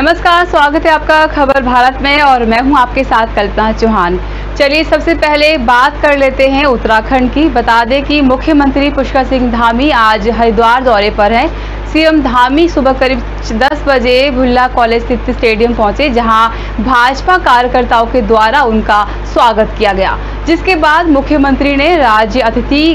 नमस्कार, स्वागत है आपका खबर भारत में और मैं हूं आपके साथ कल्पना चौहान। चलिए सबसे पहले बात कर लेते हैं उत्तराखंड की। बता दें कि मुख्यमंत्री पुष्कर सिंह धामी आज हरिद्वार दौरे पर हैं। सीएम धामी सुबह करीब 10 बजे बुल्ला कॉलेज स्थित स्टेडियम पहुंचे, जहां भाजपा कार्यकर्ताओं के द्वारा उनका स्वागत किया गया, जिसके बाद मुख्यमंत्री ने राज्य अतिथि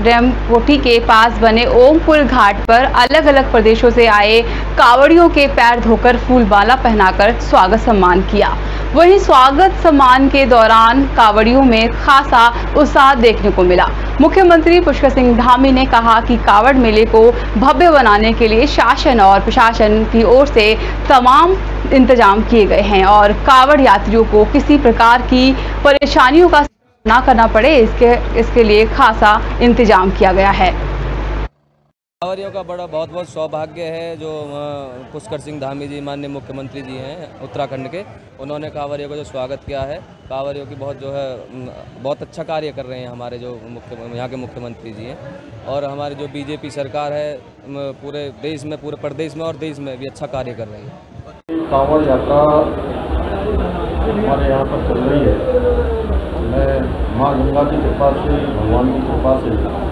डैम कोठी के पास बने ओमपुर घाट पर अलग अलग प्रदेशों से आए कांवड़ियों के पैर धोकर फूलमाला पहनाकर स्वागत सम्मान किया। वहीं स्वागत सम्मान के दौरान कांवड़ियों में खासा उत्साह देखने को मिला। मुख्यमंत्री पुष्कर सिंह धामी ने कहा कि कांवड़ मेले को भव्य बनाने के लिए शासन और प्रशासन की ओर से तमाम इंतजाम किए गए हैं और कांवड़ यात्रियों को किसी प्रकार की परेशानियों का सामना करना पड़े, इसके लिए खासा इंतजाम किया गया है। कांवड़ियों का बहुत बहुत सौभाग्य है जो पुष्कर सिंह धामी जी माननीय मुख्यमंत्री जी हैं उत्तराखंड के। उन्होंने कांवड़ियों का जो स्वागत किया है, कांवड़ियों की बहुत अच्छा कार्य कर रहे हैं हमारे जो यहाँ के मुख्यमंत्री जी हैं। और हमारी जो बीजेपी सरकार है पूरे देश में, पूरे प्रदेश में और देश में भी अच्छा कार्य कर रही है। कांवड़ यात्रा हमारे यहाँ पर चल रही है। मैं माँ गंगा की कृपा से, भगवान की कृपा से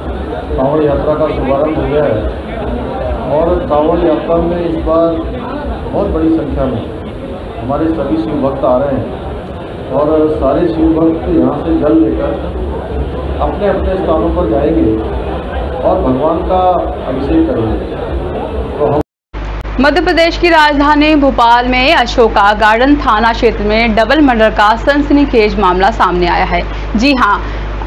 कांवड़ यात्रा का शुभारंभ हो गया है और कांवड़ यात्रा में इस बार बहुत बड़ी संख्या में हमारे सभी शिव भक्त आ रहे हैं और सारे शिव भक्त यहाँ से जल लेकर अपने अपने स्थानों पर जाएंगे और भगवान का अभिषेक करेंगे। तो हम मध्य प्रदेश की राजधानी भोपाल में अशोका गार्डन थाना क्षेत्र में डबल मर्डर का सनसनीखेज मामला सामने आया है। जी हां,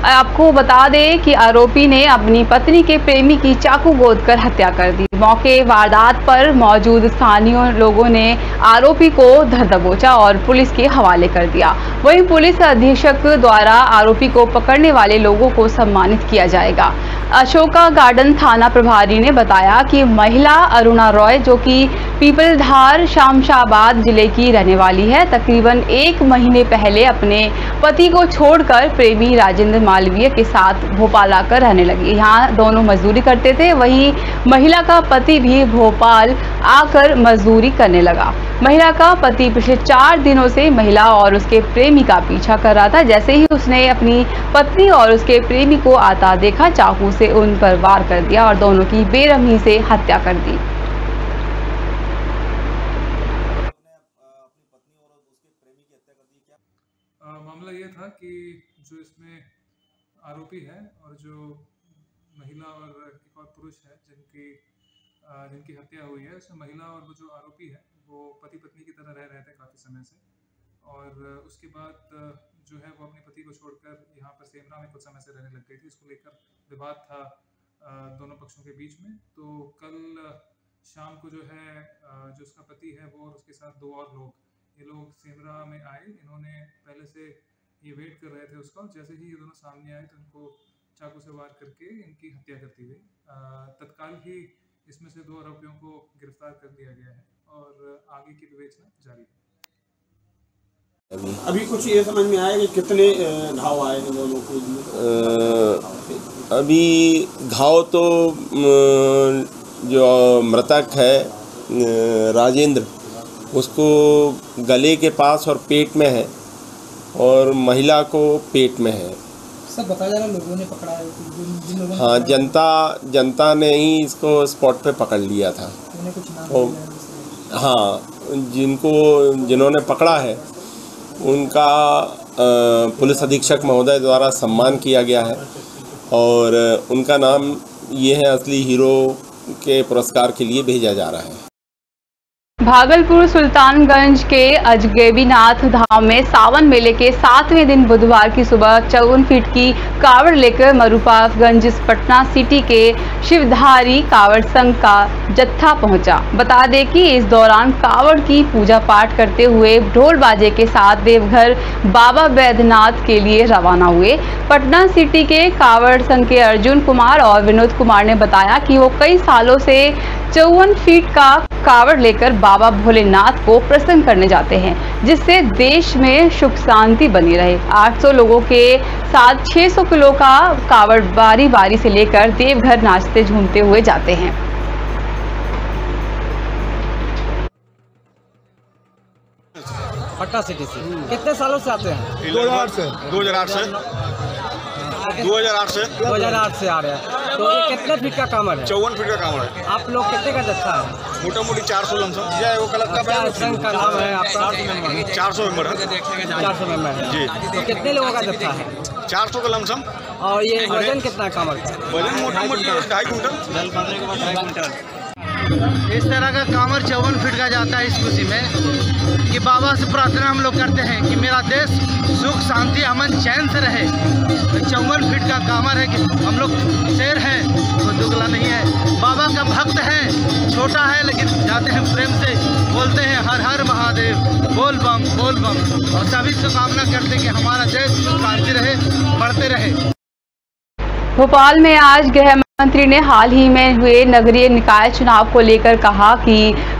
आपको बता दें कि आरोपी ने अपनी पत्नी के प्रेमी की चाकू गोदकर हत्या कर दी। मौके वारदात पर मौजूद स्थानीय लोगों ने आरोपी को धर दबोचा और पुलिस के हवाले कर दिया। वहीं पुलिस अधीक्षक द्वारा आरोपी को पकड़ने वाले लोगों को सम्मानित किया जाएगा। अशोका गार्डन थाना प्रभारी ने बताया कि महिला अरुणा रॉय, जो कि पीपलधार शमशाबाद जिले की रहने वाली है, तकरीबन 1 महीने पहले अपने पति को छोड़कर प्रेमी राजेंद्र मालवीय के साथ भोपाल आकर रहने लगी। यहाँ दोनों मजदूरी करते थे। वहीं महिला का पति भी भोपाल आकर मजदूरी करने लगा। महिला का पति पिछले 4 दिनों से महिला और उसके प्रेमी का पीछा कर रहा था। जैसे ही उसने अपनी पत्नी और उसके प्रेमी को आता देखा, चाकू से उन पर वार कर दिया और दोनों की बेरहमी से हत्या कर दी। मामला ये था कि जो इसमें आरोपी है और जो महिला और एक और पुरुष है जिनकी हत्या हुई है, उसमें महिला और वो जो आरोपी है वो पति पत्नी की तरह रह रहे थे काफ़ी समय से। और उसके बाद जो है वो अपने पति को छोड़कर यहाँ पर सेमरा में कुछ समय से रहने लग गई थी। इसको लेकर विवाद था दोनों पक्षों के बीच में। तो कल शाम को जो है जो उसका पति है वो और उसके साथ 2 और लोग, ये लोग सेमरा में आए। इन्होंने पहले से ये वेट कर रहे थे उसका। जैसे ही ये दोनों सामने आए तो इनको चाकू से वार करके इनकी हत्या कर दी गई। तत्काल ही इसमें से 2 आरोपियों को गिरफ्तार कर लिया गया है और आगे की विवेचना जारी है। अभी कुछ ये समझ में आया कि कितने घाव आए थे दोनों को? अभी घाव तो जो मृतक है राजेंद्र, उसको गले के पास और पेट में है और महिला को पेट में है। सब बताया जा रहा लोगों ने पकड़ा है, जिन लोगों ने हाँ, जनता ने ही इसको स्पॉट पे पकड़ लिया था। उन्हें कुछ नाम हाँ, जिन्होंने पकड़ा है उनका पुलिस अधीक्षक महोदय द्वारा सम्मान किया गया है और उनका नाम ये है, असली हीरो के पुरस्कार के लिए भेजा जा रहा है। भागलपुर सुल्तानगंज के अजगैबीनाथ धाम में सावन मेले के 7वें दिन बुधवार की सुबह 54 फीट की कावड़ लेकर मरूपागंज पटना सिटी के शिवधारी कावड़ संघ का जत्था पहुंचा। बता दें कि इस दौरान कावड़ की पूजा पाठ करते हुए ढोल बाजे के साथ देवघर बाबा बैद्यनाथ के लिए रवाना हुए। पटना सिटी के कावड़ संघ के अर्जुन कुमार और विनोद कुमार ने बताया कि वो कई सालों से 54 फीट का कावड़ लेकर बाबा भोलेनाथ को प्रसन्न करने जाते हैं, जिससे देश में सुख शांति बनी रहे। 800 लोगों के साथ 600 किलो का कावड़ बारी बारी से लेकर देवघर नाचते झूमते हुए जाते हैं। पटना सिटी से। कितने सालों से आते हैं? 2008 से 2008 से आ रहे हैं। तो ये कितने फीट का कमर है? 54 फीट का कमर है। आप लोग कितने का जत्था है? मोटा मोटी 400 लमसम वो क्लब का संघ का नाम है आपका? 400 मेंबर है। 400 मेंबर है जी। तो कितने लोगों का जत्था है? 400 का लमसम। और ये वजन कितना है कमर का? वजन मोटा मोटी 2.5 कुंटल। इस तरह का कामर 54 फीट का जाता है इस खुशी में कि बाबा से प्रार्थना हम लोग करते हैं कि मेरा देश सुख शांति अमन चैन से रहे। 54 फीट का कामर है कि हम लोग शेर हैं, कोई दुगला नहीं है। बाबा का भक्त है, छोटा है लेकिन जाते हैं प्रेम से, बोलते हैं हर हर महादेव, बोल बम बोल बम। और सभी से कामना करते हैं कि हमारा देश सुख शांति रहे, बढ़ते रहे। भोपाल में आज गृह मंत्री ने हाल ही में हुए नगरीय निकाय चुनाव को लेकर कहा कि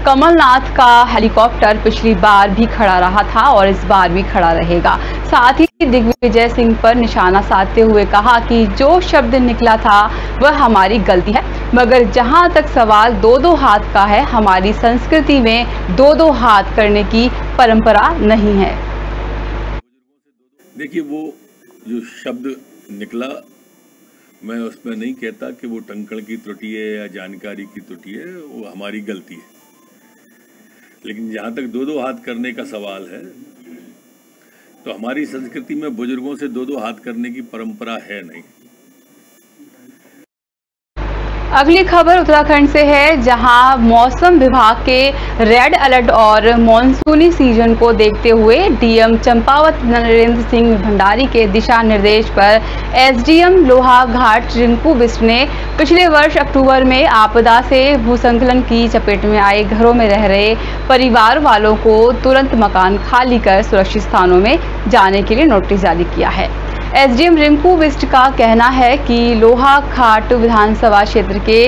कमलनाथ का हेलीकॉप्टर पिछली बार भी खड़ा रहा था और इस बार भी खड़ा रहेगा। साथ ही दिग्विजय सिंह पर निशाना साधते हुए कहा कि जो शब्द निकला था वह हमारी गलती है, मगर जहां तक सवाल 2-2 हाथ का है, हमारी संस्कृति में 2-2 हाथ करने की परंपरा नहीं है। देखिए, वो जो शब्द निकला, मैं उसमें नहीं कहता कि वो टंकण की त्रुटि है या जानकारी की त्रुटि है, वो हमारी गलती है। लेकिन जहाँ तक 2-2 हाथ करने का सवाल है, तो हमारी संस्कृति में बुजुर्गों से 2-2 हाथ करने की परंपरा है नहीं। अगली खबर उत्तराखंड से है, जहां मौसम विभाग के रेड अलर्ट और मॉनसूनी सीजन को देखते हुए डीएम चंपावत नरेंद्र सिंह भंडारी के दिशा निर्देश पर एसडीएम लोहाघाट रिंकू बिष्ट ने पिछले वर्ष अक्टूबर में आपदा से भूस्खलन की चपेट में आए घरों में रह रहे परिवार वालों को तुरंत मकान खाली कर सुरक्षित स्थानों में जाने के लिए नोटिस जारी किया है। एसडीएम रिंकू बिष्ट का कहना है कि लोहाघाट विधानसभा क्षेत्र के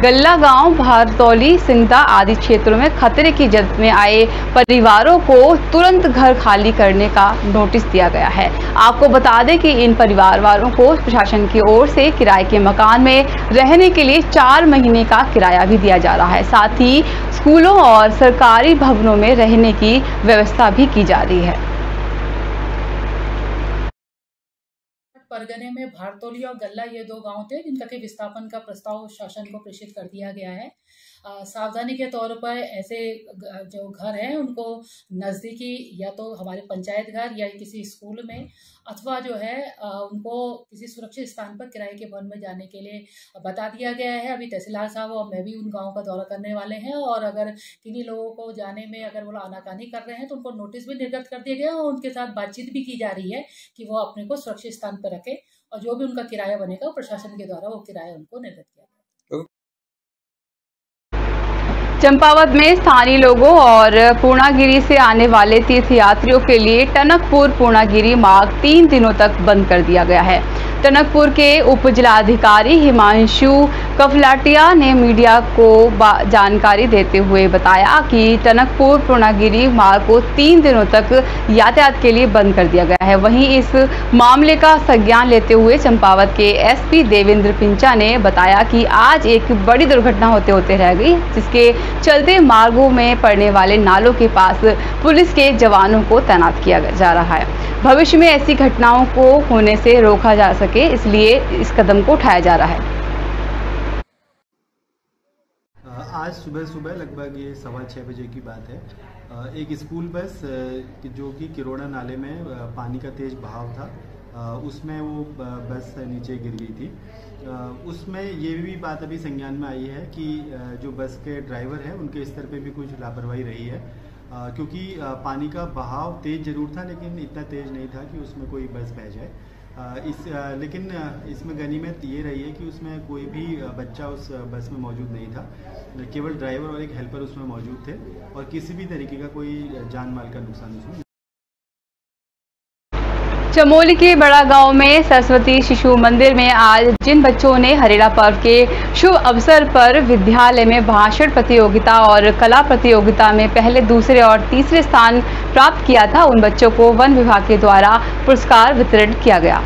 गल्ला गांव, भारतौली, सिंगदा आदि क्षेत्रों में खतरे की जद में आए परिवारों को तुरंत घर खाली करने का नोटिस दिया गया है। आपको बता दें कि इन परिवार वालों को प्रशासन की ओर से किराए के मकान में रहने के लिए 4 महीने का किराया भी दिया जा रहा है। साथ ही स्कूलों और सरकारी भवनों में रहने की व्यवस्था भी की जा रही है। परगने में भारतौली और गल्ला ये 2 गांव थे जिनका के विस्थापन का प्रस्ताव शासन को प्रेषित कर दिया गया है। सावधानी के तौर पर ऐसे जो घर हैं उनको नज़दीकी या तो हमारे पंचायत घर या किसी स्कूल में अथवा जो है उनको किसी सुरक्षित स्थान पर किराए के भवन में जाने के लिए बता दिया गया है। अभी तहसीलदार साहब और मैं भी उन गाँव का दौरा करने वाले हैं और अगर किन्हीं लोगों को जाने में अगर वो आनाकानी कर रहे हैं तो उनको नोटिस भी निर्गत कर दिया गया और उनके साथ बातचीत भी की जा रही है कि वो अपने को सुरक्षित स्थान पर रखें और जो भी उनका किराया बनेगा प्रशासन के द्वारा वो किराया उनको निर्गत किया जाए। चंपावत में स्थानीय लोगों और पूर्णागिरी से आने वाले तीर्थयात्रियों के लिए टनकपुर पूर्णागिरी मार्ग 3 दिनों तक बंद कर दिया गया है। टनकपुर के उप जिलाधिकारी हिमांशु कफलाटिया ने मीडिया को जानकारी देते हुए बताया कि टनकपुर पूर्णागिरी मार्ग को 3 दिनों तक यातायात के लिए बंद कर दिया गया है। वहीं इस मामले का संज्ञान लेते हुए चंपावत के एसपी देवेंद्र पिंचा ने बताया कि आज एक बड़ी दुर्घटना होते रह गई, जिसके चलते मार्गों में पड़ने वाले नालों के पास पुलिस के जवानों को तैनात किया जा रहा है। भविष्य में ऐसी घटनाओं को होने से रोका जा सके, इसलिए इस कदम को उठाया जा रहा है। आज सुबह लगभग ये 6:15 बजे की बात है। एक स्कूल बस जो कि किरोड़ा नाले में पानी का तेज बहाव था, उसमें वो बस नीचे गिर गई थी। उसमें ये भी बात अभी संज्ञान में आई है कि जो बस के ड्राइवर हैं उनके स्तर पे भी कुछ लापरवाही रही है, क्योंकि पानी का बहाव तेज जरूर था लेकिन इतना तेज नहीं था कि उसमें कोई बस बह जाए। लेकिन इसमें गनीमत ये रही है कि उसमें कोई भी बच्चा उस बस में मौजूद नहीं था, केवल ड्राइवर और एक हेल्पर उसमें मौजूद थे और किसी भी तरीके का कोई जान माल का नुकसान उसमें। चमोली के बड़ा गांव में सरस्वती शिशु मंदिर में आज जिन बच्चों ने हरेला पर्व के शुभ अवसर पर विद्यालय में भाषण प्रतियोगिता और कला प्रतियोगिता में पहले, दूसरे और तीसरे स्थान प्राप्त किया था, उन बच्चों को वन विभाग के द्वारा पुरस्कार वितरण किया गया।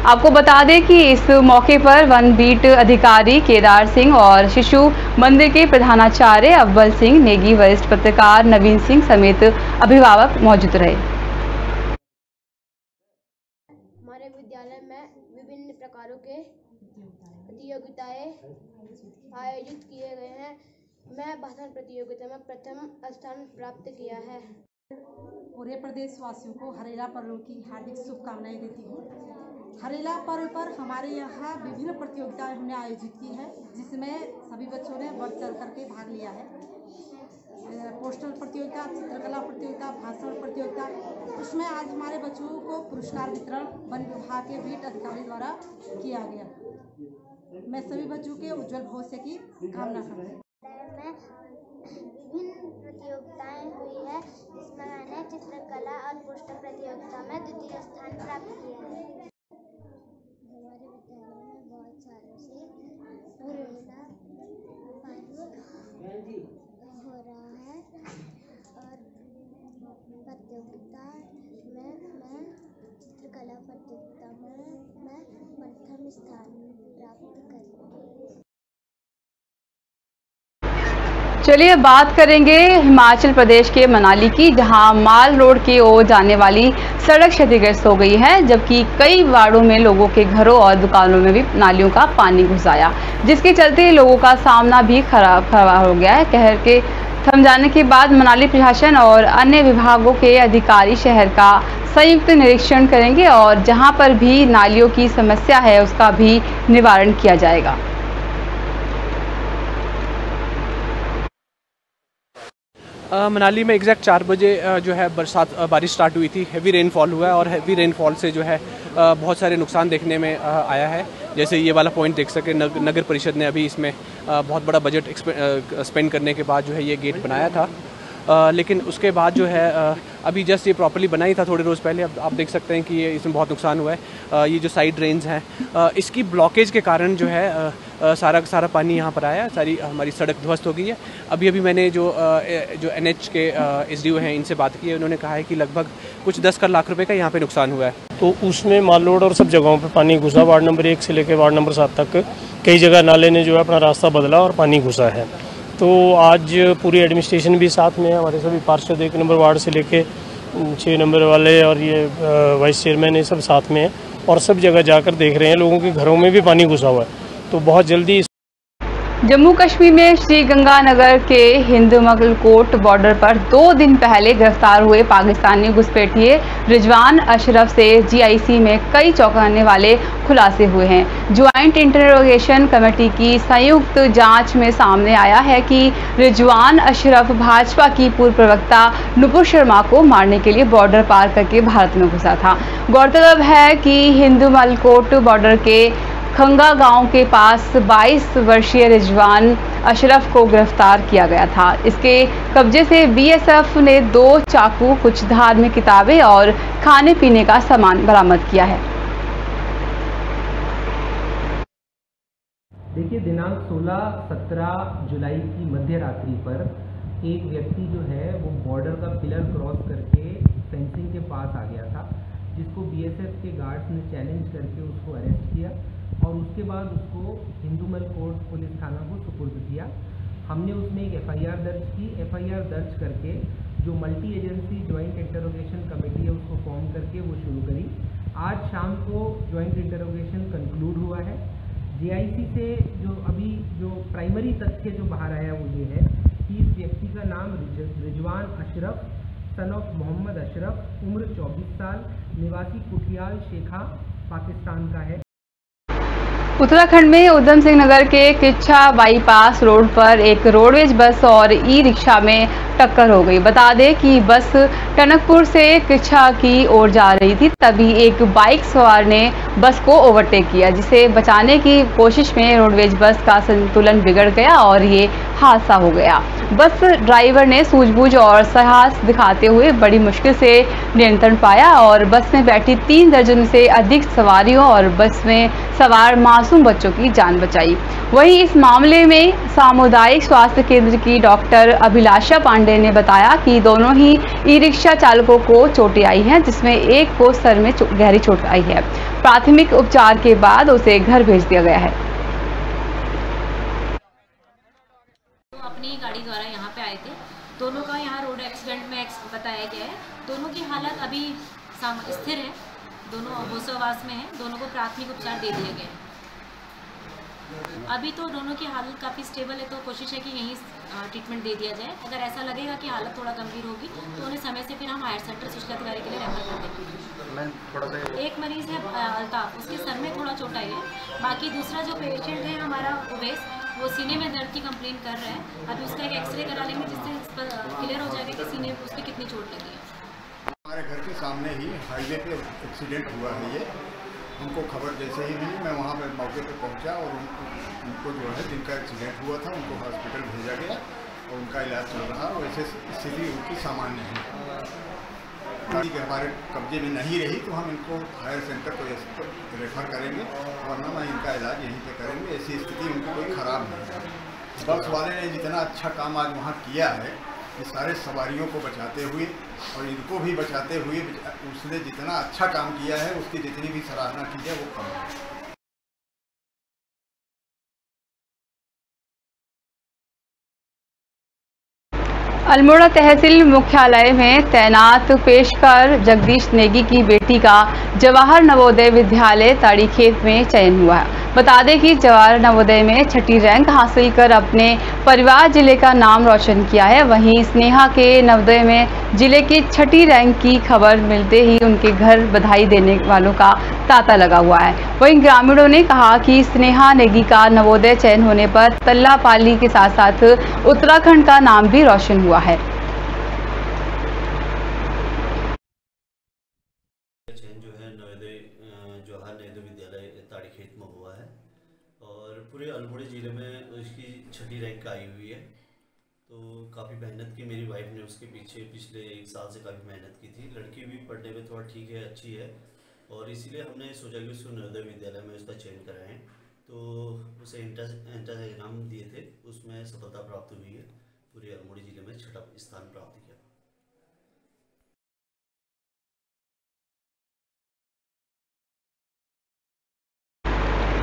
आपको बता दें कि इस मौके पर वन बीट अधिकारी केदार सिंह और शिशु मंदिर के प्रधानाचार्य अव्वल सिंह नेगी, वरिष्ठ पत्रकार नवीन सिंह समेत अभिभावक मौजूद रहे। हमारे विद्यालय में विभिन्न प्रकारों के प्रतियोगिताएं आयोजित किए गए हैं। मैं भाषण प्रतियोगिता में प्रथम स्थान प्राप्त किया है। पूरे प्रदेश वासियों को हरेला पर्व की हार्दिक शुभकामनाएं देती हूँ। हरेला पर्व पर हमारे यहाँ विभिन्न प्रतियोगिताएं हमने आयोजित की है, जिसमें सभी बच्चों ने बढ़ चढ़ करके भाग लिया है। पोस्टर प्रतियोगिता, चित्रकला प्रतियोगिता, भाषण प्रतियोगिता, उसमें आज हमारे बच्चों को पुरस्कार वितरण वन विभाग के बीट अधिकारी द्वारा किया गया। मैं सभी बच्चों के उज्जवल भविष्य की कामना करती हूँ। विभिन्न प्रतियोगिताएं हुई है, जिसमें मैंने चित्रकला और पोस्टर प्रतियोगिता में द्वितीय स्थान प्राप्त किया है। हमारे विद्यालय में बहुत सालों से हरेला पर्व हो रहा है और प्रतियोगिता में मैं चित्रकला प्रतियोगिता में मैं प्रथम स्थान प्राप्त करूँगी। चलिए बात करेंगे हिमाचल प्रदेश के मनाली की, जहां माल रोड की ओर जाने वाली सड़क क्षतिग्रस्त हो गई है, जबकि कई वार्डों में लोगों के घरों और दुकानों में भी नालियों का पानी घुस आया, जिसके चलते लोगों का सामना भी खराब हो गया है। कहर के थम जाने के बाद मनाली प्रशासन और अन्य विभागों के अधिकारी शहर का संयुक्त निरीक्षण करेंगे और जहां पर भी नालियों की समस्या है उसका भी निवारण किया जाएगा। मनाली में एग्जैक्ट 4 बजे जो है बारिश स्टार्ट हुई थी। हैवी रेनफॉल हुआ है और हैवी रेनफॉल से जो है बहुत सारे नुकसान देखने में आया है। जैसे ये वाला पॉइंट देख सके, नगर परिषद ने अभी इसमें बहुत बड़ा बजट स्पेंड करने के बाद जो है ये गेट बनाया था, लेकिन उसके बाद जो है अभी जस्ट ये प्रॉपर्ली बना ही था थोड़े रोज़ पहले। अब आप देख सकते हैं कि ये इसमें बहुत नुकसान हुआ है। ये जो साइड ड्रेन्स हैं, इसकी ब्लॉकेज के कारण जो है सारा पानी यहाँ पर आया, सारी हमारी सड़क ध्वस्त हो गई है। अभी मैंने जो NH के SDO हैं इनसे बात की है, उन्होंने कहा है कि लगभग कुछ 10 लाख रुपए का यहाँ पे नुकसान हुआ है। तो उसमें माल रोड और सब जगहों पे पानी घुसा। वार्ड नंबर 1 से लेकर वार्ड नंबर 7 तक कई जगह नाले ने जो है अपना रास्ता बदला और पानी घुसा है। तो आज पूरी एडमिनिस्ट्रेशन भी साथ में है, हमारे सभी पार्षद 1 नंबर वार्ड से लेके 6 नंबर वाले और ये वाइस चेयरमैन ये सब साथ में है और सब जगह जाकर देख रहे हैं। लोगों के घरों में भी पानी घुसा हुआ है, तो बहुत जल्दी। जम्मू कश्मीर में श्रीगंगानगर के हिंदुमलकोट बॉर्डर पर 2 दिन पहले गिरफ्तार हुए पाकिस्तानी घुसपैठिए रिजवान अशरफ से GIC में कई चौंकाने वाले खुलासे हुए हैं। ज्वाइंट इंटरोगेशन कमेटी की संयुक्त जांच में सामने आया है कि रिजवान अशरफ भाजपा की पूर्व प्रवक्ता नुपुर शर्मा को मारने के लिए बॉर्डर पार करके भारत में घुसा था। गौरतलब है कि हिंदुमलकोट बॉर्डर के खंगा गांव के पास 22 वर्षीय रिजवान अशरफ को गिरफ्तार किया गया था। इसके कब्जे से BSF ने 2 चाकू, कुछ धार्मिक किताबें और खाने पीने का सामान बरामद किया है। देखिए, दिनांक 16-17 जुलाई की मध्य रात्रि पर एक व्यक्ति जो है वो बॉर्डर का पिलर क्रॉस करके फेंसिंग के पास आ गया था, जिसको BSF के गार्ड्स ने चैलेंज करके उसको अरेस्ट किया और उसके बाद उसको हिंदुमलकोट पुलिस थाना को सुपुर्द किया। हमने उसमें एक FIR दर्ज की। FIR दर्ज करके जो multi agency joint interrogation committee है उसको फॉर्म करके वो शुरू करी। आज शाम को ज्वाइंट इंटरोगेशन कंक्लूड हुआ है। GIC से जो प्राइमरी तथ्य जो बाहर आया वो ये है कि इस व्यक्ति का नाम रिजवान अशरफ सन ऑफ मोहम्मद अशरफ, उम्र 24 साल, निवासी कुठियाल शेखा, पाकिस्तान का है। उत्तराखंड में उधम सिंह नगर के किच्छा बाईपास रोड पर एक रोडवेज बस और ई-रिक्शा में टक्कर हो गई। बता दें कि बस टनकपुर से किच्छा की ओर जा रही थी, तभी एक बाइक सवार ने बस को ओवरटेक किया, जिसे बचाने की कोशिश में रोडवेज बस का संतुलन बिगड़ गया और ये हादसा हो गया। बस ड्राइवर ने सूझबूझ और साहस दिखाते हुए बड़ी मुश्किल से नियंत्रण पाया और बस में बैठी 3 दर्जन से अधिक सवारियों और बस में सवार मासूम बच्चों की जान बचाई। वहीं इस मामले में सामुदायिक स्वास्थ्य केंद्र की डॉक्टर अभिलाषा पांडे पांडे ने बताया कि दोनों ही ई रिक्शा चालकों को चोटें आई हैं, जिसमें एक को सर में गहरी चोट आई है। प्राथमिक उपचार के बाद उसे घर भेज दिया गया है। तो अपनी गाड़ी द्वारा यहाँ पे आए थे, दोनों का यहाँ रोड एक्सीडेंट में बताया गया है। दोनों की हालत अभी स्थिर है, दोनों होशावास में हैं। दोनों को प्राथमिक उपचार दे दिए गए हैं। अभी तो दोनों की हालत काफ़ी स्टेबल है, तो कोशिश है कि यहीं ट्रीटमेंट दे दिया जाए। अगर ऐसा लगेगा कि हालत थोड़ा गंभीर होगी तो उन्हें समय से फिर हम हायर सेंटर शिक्षा अधिकारी के लिए रेफर कर देंगे। एक मरीज़ है अल्ताफ, उसके सर में थोड़ा चोट आई है। बाकी दूसरा जो पेशेंट है हमारा उवैस, वो सीने में दर्द की कंप्लेन कर रहा है। अभी उसका एक एक्सरे करा लेंगे, जिससे क्लियर हो जाएगा कि सीने में उसकी कितनी चोट लगी है। हमारे घर के सामने ही हाईवे पे एक्सीडेंट हुआ है। ये उनको खबर जैसे ही मिली, मैं वहाँ पर मौके पर पहुँचा और उनको जो है जिनका एक्सीडेंट हुआ था उनको हॉस्पिटल भेजा गया और उनका इलाज चल रहा। वैसे स्थिति उनकी सामान्य है। गाड़ी के हमारे कब्जे में नहीं रही तो हम इनको हायर सेंटर को रेफर करेंगे, वरना मैं इनका इलाज यहीं पे करेंगे। ऐसी स्थिति उनकी कोई ख़राब नहीं है। बस वाले ने जितना अच्छा काम आज वहाँ किया है, ये सारे सवारियों को बचाते हुए और इनको भी बचाते हुए, उसने जितना अच्छा काम किया है उसकी जितनी भी सराहना की है वो कम है। अल्मोड़ा तहसील मुख्यालय में तैनात पेशकर जगदीश नेगी की बेटी का जवाहर नवोदय विद्यालय ताड़ीखेत में चयन हुआ है। बता दें कि जवाहर नवोदय में 6ठी रैंक हासिल कर अपने परिवार जिले का नाम रोशन किया है। वहीं स्नेहा के नवोदय में जिले की 6ठी रैंक की खबर मिलते ही उनके घर बधाई देने वालों का तांता लगा हुआ है। वहीं ग्रामीणों ने कहा कि स्नेहा नेगी का नवोदय चयन होने पर तल्लापाली के साथ साथ उत्तराखंड का नाम भी रोशन हुआ है। जवाहर नवोदय विद्यालय ताड़ीखेत में हुआ है और पूरे अल्मोड़ा ज़िले में उसकी 6ठी रैंक आई हुई है। तो काफ़ी मेहनत की मेरी वाइफ ने उसके पीछे पिछले 1 साल से काफ़ी मेहनत की थी। लड़की भी पढ़ने में थोड़ा ठीक है, अच्छी है और इसीलिए हमने सोचा कि उसको नवोदय विद्यालय में उसका चयन कराएं। तो उसे एंट्रेंस एग्ज़ाम दिए थे, उसमें सफलता प्राप्त हुई है। पूरे अल्मोड़ा ज़िले में 6ठा स्थान प्राप्त किया।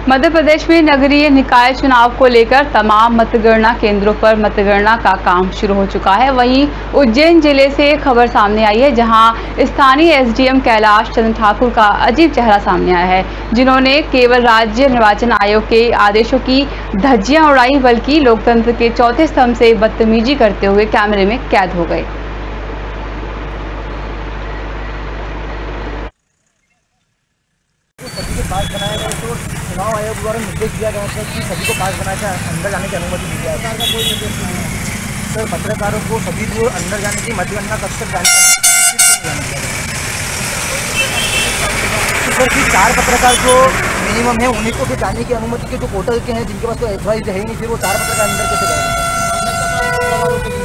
मध्य प्रदेश में नगरीय निकाय चुनाव को लेकर तमाम मतगणना केंद्रों पर मतगणना का काम शुरू हो चुका है। वहीं उज्जैन जिले से खबर सामने आई है, जहां स्थानीय एसडीएम कैलाश चंद्र ठाकुर का अजीब चेहरा सामने आया है, जिन्होंने केवल राज्य निर्वाचन आयोग के आदेशों की धज्जियां उड़ाई, बल्कि लोकतंत्र के चौथे स्तंभ से बदतमीजी करते हुए कैमरे में कैद हो गए। पास बनाया गया तो चुनाव आयोग द्वारा निर्देश दिया गया था कि सभी को पास बनाकर अंदर जाने की अनुमति दी जाए। सरकार का कोई निर्देश नहीं है सर। पत्रकारों को सभी को अंदर जाने की, मतगणना कक्ष तक जाने की सर कि 4 पत्रकार जो मिनिमम है उन्हीं को फिर जाने की अनुमति के जो पोर्टल के हैं, जिनके पास कोई एथोराइज है ही नहीं, फिर वो 4 पत्रकार अंदर कैसे गए?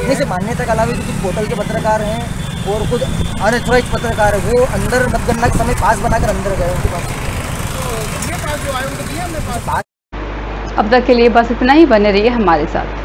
नहीं सर, मान्यता के अलावा कुछ पोर्टल के पत्रकार हैं और कुछ अनएथोराइज पत्रकार है, वो अंदर मतगणना के समय पास बनाकर अंदर गए। उनके पास अब तक के लिए बस इतना ही। बने रहिए हमारे साथ।